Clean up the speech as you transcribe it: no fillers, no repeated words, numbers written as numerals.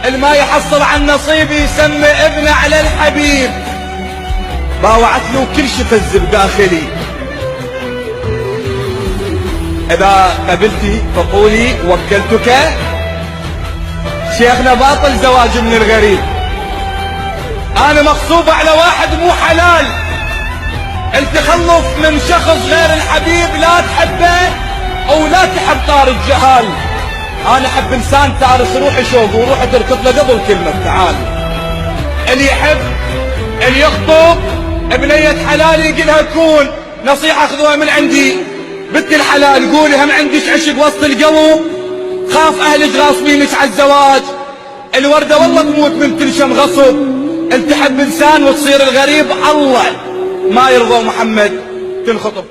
الما يحصل عن نصيبي يسمي ابنه على الحبيب. باوعت له كل شي فز بداخلي. اذا قبلتي فقولي وكلتك. شيخنا باطل زواج من الغريب. انا مغصوب على واحد مو حلال. التخلف من شخص غير الحبيب لا تحبه او لا تحب طار الجهال. انا احب انسان تارس روحي شوق وروحي تركض له قبل كلمه تعال. اللي يحب اللي يخطب بنية حلال يقلها كون. نصيحة خذوها من عندي بنت الحلال، قولي هم عندك عشق وسط القلب، خاف اهلك غاصبينك على الزواج. الوردة والله تموت من تلشم غصب. انت تحب انسان وتصير الغريب الله ما يرضى محمد تنخطب.